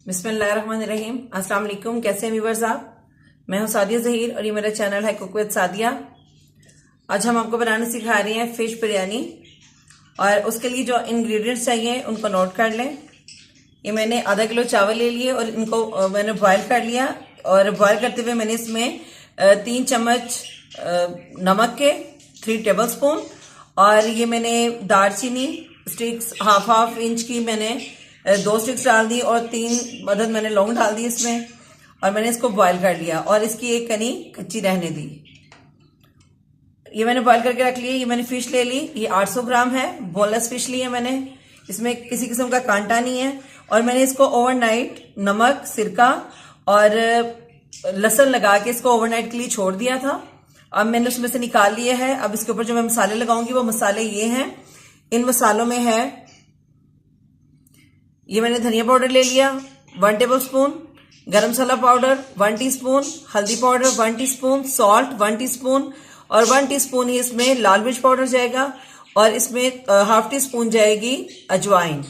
बिस्मिल्लाहिर्रहमानिर्रहीम। अस्सलाम वालेकुम। कैसे हैं व्यूअर्स आप? मैं हूं सादिया ज़हीर और ये मेरा चैनल है कुक विद सादिया। आज हम आपको बनाना सिखा रहे हैं फिश बिरयानी और उसके लिए जो इंग्रेडिएंट्स चाहिए उनको नोट कर लें। ये मैंने आधा किलो चावल ले लिए और इनको मैंने बॉयल कर लिया और बॉयल करते हुए मैंने इसमें 3 चम्मच नमक के 3 टेबल स्पून और ये मैंने दालचीनी स्टिक्स हाफ इंच की मैंने 2 स्टिक्स डाल दी और 3 अदद मैंने लौंग डाल दी इसमें और मैंने इसको बॉयल कर लिया और इसकी एक कनी कच्ची रहने दी। ये मैंने बॉयल करके रख लिया। ये मैंने फिश ले ली, ये 800 ग्राम है, बोनलेस फिश ली है मैंने, इसमें किसी किस्म का कांटा नहीं है और मैंने इसको ओवरनाइट नमक सिरका और लहसुन लगा के इसको ओवरनाइट के लिए छोड़ दिया था। अब मैंने उसमें से निकाल लिए है। अब इसके ऊपर जो मैं मसाले लगाऊंगी वो मसाले ये हैं। इन मसालों में है, ये मैंने धनिया पाउडर ले लिया 1 टेबल स्पून, गरम मसाला पाउडर 1 टीस्पून, हल्दी पाउडर 1 टीस्पून, सॉल्ट 1 टीस्पून और 1 टीस्पून ही इसमें लाल मिर्च पाउडर जाएगा और इसमें हाफ टी स्पून जाएगी अजवाइन।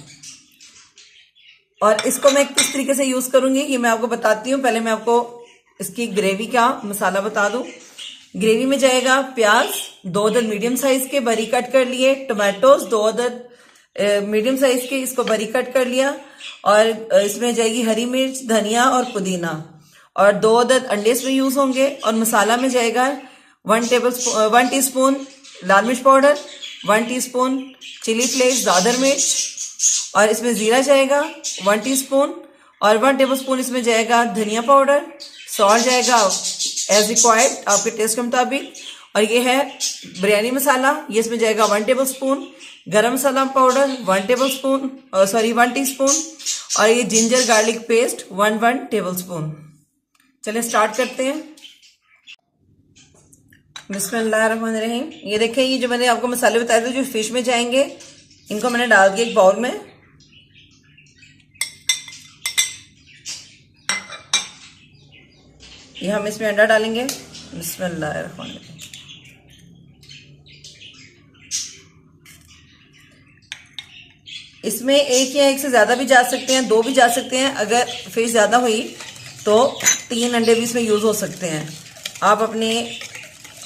और इसको मैं किस तरीके से यूज करूंगी ये मैं आपको बताती हूँ। पहले मैं आपको इसकी ग्रेवी का मसाला बता दूं। ग्रेवी में जाएगा प्याज 2 अदद मीडियम साइज के बारीक कट कर लिए, टोमेटोज 2 अदद मीडियम साइज के, इसको बारीक कट कर लिया और इसमें जाएगी हरी मिर्च, धनिया और पुदीना और 2 अदद अंडे इसमें यूज होंगे। और मसाला में जाएगा 1 टीस्पून लाल मिर्च पाउडर, 1 टीस्पून चिली फ्लेक्स दादर मिर्च और इसमें जीरा जाएगा 1 टीस्पून और 1 टेबलस्पून इसमें जाएगा धनिया पाउडर, सॉल्ट जाएगा एज रिक्वायर्ड आपके टेस्ट के मुताबिक। और ये है बिरयानी मसाला, ये इसमें जाएगा 1 टेबलस्पून, गरम मसाला पाउडर 1 टीस्पून और ये जिंजर गार्लिक पेस्ट 1 टेबलस्पून। चलिए स्टार्ट करते हैं। बिस्मिल्लाहिर्रहमानिर्रहीम। ये देखें, ये जो मैंने आपको मसाले बताए थे जो फिश में जाएंगे, इनको मैंने डाल दिया एक बाउल में। ये हम इसमें अंडा डालेंगे। बिस्मिल्लाहिर्रहमानिर्रहीम। इसमें एक या एक से ज्यादा भी जा सकते हैं, 2 भी जा सकते हैं। अगर फिश ज्यादा हुई तो 3 अंडे भी इसमें यूज हो सकते हैं। आप अपने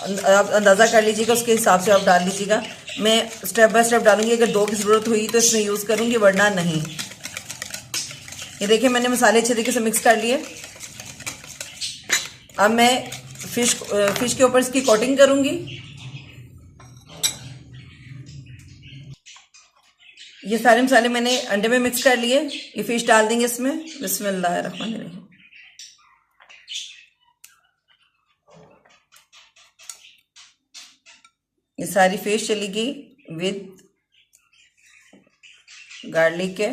अंदाजा कर लीजिएगा, उसके हिसाब से आप डाल लीजिएगा। मैं स्टेप बाय स्टेप डालूंगी, अगर 2 की जरूरत हुई तो इसमें यूज करूंगी वरना नहीं। ये देखिए मैंने मसाले अच्छे तरीके से मिक्स कर लिए। अब मैं फिश के ऊपर इसकी कोटिंग करूंगी। ये सारे मसाले मैंने अंडे में मिक्स कर लिए। ये फिश डाल देंगे इसमें। बिस्मिल्लाहिर्रहमानिर्रहीम। ये सारी फिश चलेगी विद गार्लिक के।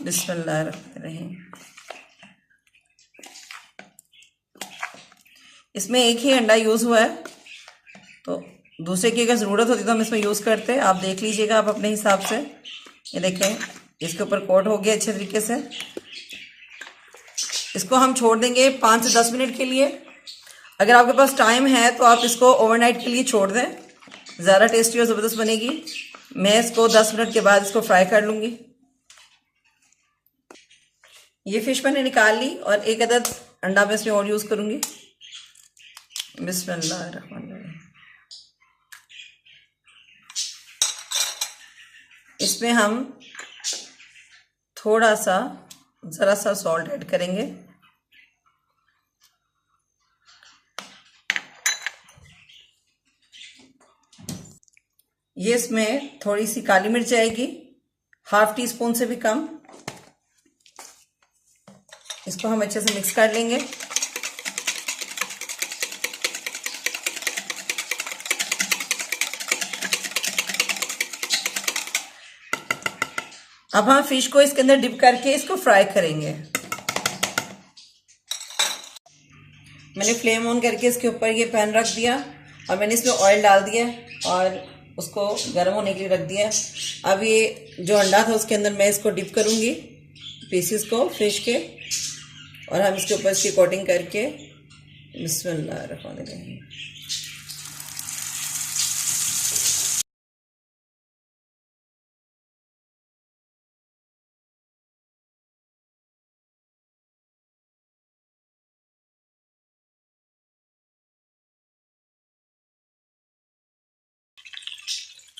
बिस्मिल्लाहिर्रहमानिर्रहीम। इसमें एक ही अंडा यूज हुआ है, तो दूसरे की अगर ज़रूरत होती तो हम इसमें यूज़ करते। आप देख लीजिएगा आप अपने हिसाब से। ये देखें इसके ऊपर कोट हो गया अच्छे तरीके से। इसको हम छोड़ देंगे 5 से 10 मिनट के लिए। अगर आपके पास टाइम है तो आप इसको ओवरनाइट के लिए छोड़ दें, ज़्यादा टेस्टी और ज़बरदस्त बनेगी। मैं इसको 10 मिनट के बाद इसको फ्राई कर लूँगी। ये फिश मैंने निकाल ली और एक अदद अंडा मैं इसमें और यूज़ करूँगी। बिस्मिल्लाहिर्रहमानिर्रहीम। इसमें हम थोड़ा सा ज़रा सा सॉल्ट ऐड करेंगे। ये इसमें थोड़ी सी काली मिर्च आएगी, हाफ टी स्पून से भी कम। इसको हम अच्छे से मिक्स कर लेंगे। अब हम फिश को इसके अंदर डिप करके इसको फ्राई करेंगे। मैंने फ्लेम ऑन करके इसके ऊपर ये पैन रख दिया और मैंने इसमें ऑयल डाल दिया और उसको गर्म होने के लिए रख दिया। अब ये जो अंडा था उसके अंदर मैं इसको डिप करूंगी, पीसेस को फिश के, और हम इसके ऊपर इसकी कोटिंग करके बिस्मिल्लाहिर्रहमानिर्रहीम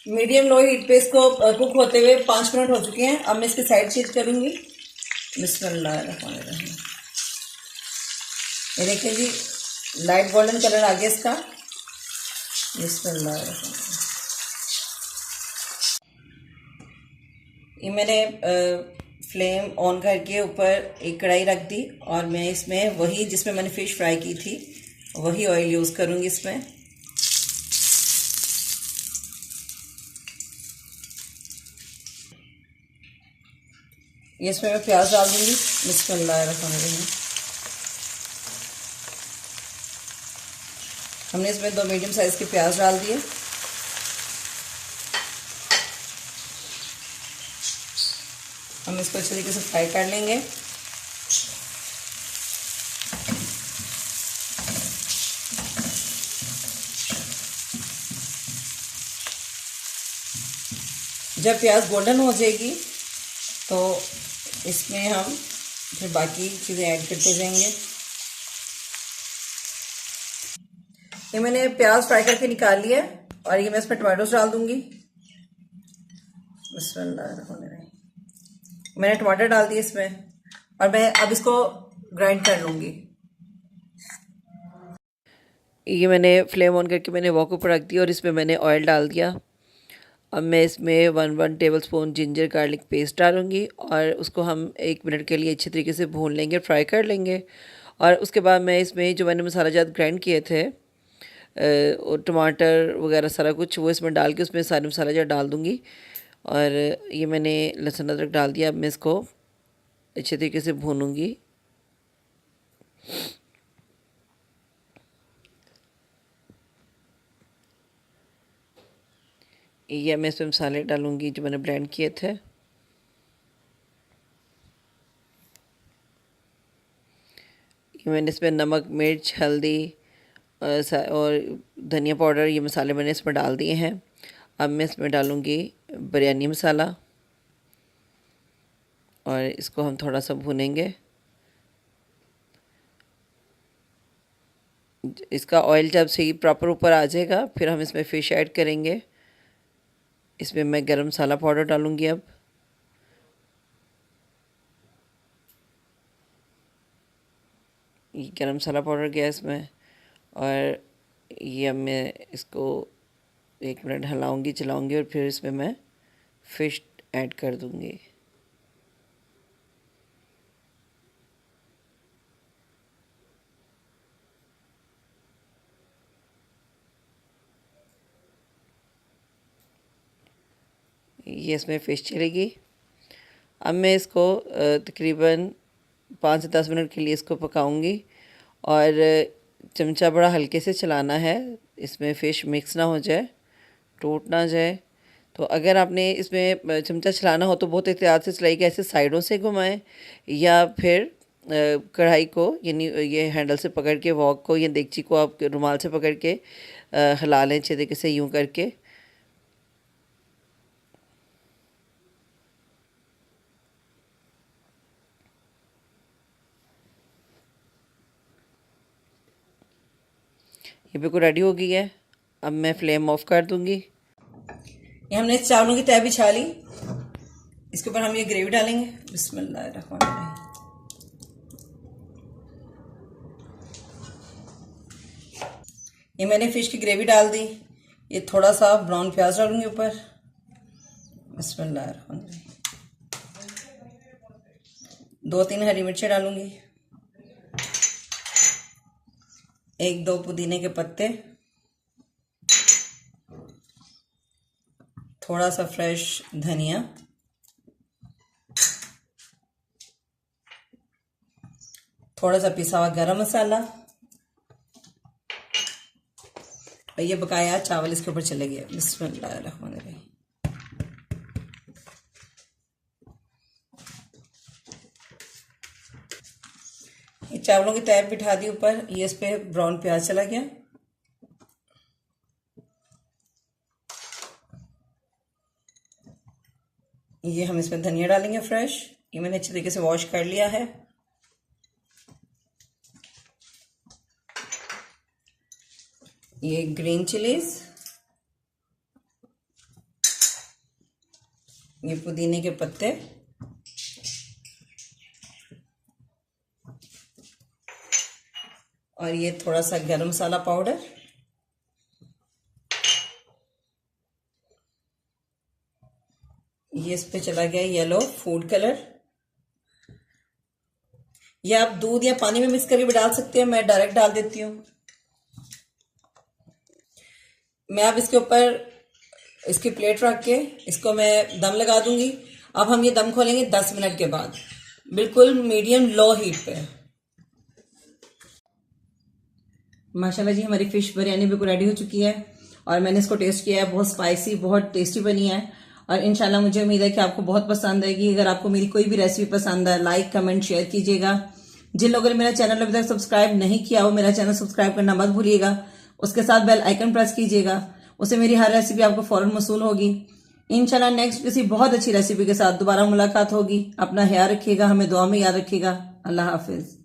मीडियम लो हीट पे इसको कुक होते हुए 5 मिनट हो चुके हैं। अब मैं इसकी साइड चेंज करूंगी। बिस्मिल्लाहिर्रहमानिर्रहीम। ये देखिए जी, लाइट गोल्डन कलर आ गया इसका। बिस्मिल्लाहिर्रहमानिर्रहीम। ये मैंने फ्लेम ऑन करके ऊपर एक कढ़ाई रख दी और मैं इसमें वही जिसमें मैंने फ़िश फ्राई की थी वही ऑयल यूज़ करूँगी इसमें। ये इसमें मैं प्याज डाल दूँगी। बिस्मिल्लाहिर्रहमानिर्रहीम। हमने इसमें 2 मीडियम साइज़ के प्याज डाल दिए। हम इसको अच्छे तरीके से फ्राई कर लेंगे। जब प्याज गोल्डन हो जाएगी तो इसमें हम फिर बाकी चीज़ें ऐड करते जाएंगे। ये मैंने प्याज फ्राई करके निकाल लिया और ये मैं इसमें टमाटोस डाल दूंगी। बिस्मिल्लाहिर्रहमानिर्रहीम। मैंने टमाटर डाल दिए इसमें और मैं अब इसको ग्राइंड कर लूँगी। ये मैंने फ्लेम ऑन करके मैंने वॉक ऊपर रख दिया और इसमें मैंने ऑयल डाल दिया। अब मैं इसमें 1 टेबलस्पून जिंजर गार्लिक पेस्ट डालूँगी और उसको हम 1 मिनट के लिए अच्छे तरीके से भून लेंगे, फ्राई कर लेंगे। और उसके बाद मैं इसमें जो मैंने मसाला जात ग्राइंड किए थे और टमाटर वगैरह सारा कुछ वो इसमें डाल के उसमें सारे मसाला जात डाल दूँगी। और ये मैंने लहसुन अदरक डाल दिया। अब मैं इसको अच्छे तरीके से भूनूँगी। ये मैं इसमें मसाले डालूँगी जो मैंने ब्लेंड किए थे। ये मैंने इसमें नमक, मिर्च, हल्दी और धनिया पाउडर ये मसाले मैंने इसमें डाल दिए हैं। अब मैं इसमें डालूँगी बिरयानी मसाला और इसको हम थोड़ा सा भूनेंगे। इसका ऑयल जब से प्रॉपर ऊपर आ जाएगा फिर हम इसमें फ़िश ऐड करेंगे। इसमें मैं गरम मसाला पाउडर डालूँगी। अब ये गरम मसाला पाउडर गया इसमें और ये अब मैं इसको 1 मिनट हिलाऊँगी, चलाऊँगी और फिर इसमें मैं फ़िश ऐड कर दूँगी। ये इसमें फ़िश चलेगी। अब मैं इसको तकरीबन 5 से 10 मिनट के लिए इसको पकाऊंगी और चमचा बड़ा हल्के से चलाना है, इसमें फ़िश मिक्स ना हो जाए, टूट ना जाए। तो अगर आपने इसमें चमचा चलाना हो तो बहुत एहतियात से चलाइए, ऐसे साइडों से घुमाएं या फिर कढ़ाई को यानी ये हैंडल से पकड़ के वॉक को या देगची को आप रुमाल से पकड़ के हिला लें अच्छे तरीके से यूँ करके। ये बिल्कुल रेडी हो गई है। अब मैं फ्लेम ऑफ कर दूंगी। ये हमने चावलों की तय बिछा ली। इसके ऊपर हम ये ग्रेवी डालेंगे। बिस्मिल्लाहिर्रहमानिर्रहीम। ये मैंने फिश की ग्रेवी डाल दी। ये थोड़ा सा ब्राउन प्याज डालूंगी ऊपर। बिस्मिल्लाहिर्रहमानिर्रहीम। 2-3 हरी मिर्चें डालूंगी। 1-2 पुदीने के पत्ते, थोड़ा सा फ्रेश धनिया, थोड़ा सा पिसा हुआ गरम मसाला और ये बकाया चावल इसके ऊपर चले गए। बिस्मिल्लाहिर्रहमानिर्रहीम। ये चावलों की तय बिठा दी ऊपर। ये इस पे ब्राउन प्याज चला गया। ये हम इसमें धनिया डालेंगे फ्रेश। ये मैंने अच्छे तरीके से वॉश कर लिया है। ये ग्रीन चिलीज, ये पुदीने के पत्ते, और ये थोड़ा सा गरम मसाला पाउडर, ये इस पे चला गया येलो फूड कलर। ये आप दूध या पानी में मिक्स करके भी डाल सकते हैं, मैं डायरेक्ट डाल देती हूँ। मैं अब इसके ऊपर इसकी प्लेट रख के इसको मैं दम लगा दूंगी। अब हम ये दम खोलेंगे 10 मिनट के बाद, बिल्कुल मीडियम लो हीट पे। माशाल्लाह जी हमारी फिश बिरयानी बिल्कुल रेडी हो चुकी है और मैंने इसको टेस्ट किया है, बहुत स्पाइसी, बहुत टेस्टी बनी है और इंशाल्लाह मुझे उम्मीद है कि आपको बहुत पसंद आएगी। अगर आपको मेरी कोई भी रेसिपी पसंद है, लाइक कमेंट शेयर कीजिएगा। जिन लोगों ने मेरा चैनल अभी तक सब्सक्राइब नहीं किया वो मेरा चैनल सब्सक्राइब करना मत भूलिएगा, उसके साथ बेल आइकन प्रेस कीजिएगा, उससे मेरी हर रेसिपी आपको फौरन मौसूल होगी। इंशाल्लाह नेक्स्ट किसी बहुत अच्छी रेसिपी के साथ दोबारा मुलाकात होगी। अपना ख्याल रखिएगा, हमें दुआ में याद रखिएगा। अल्लाह हाफिज।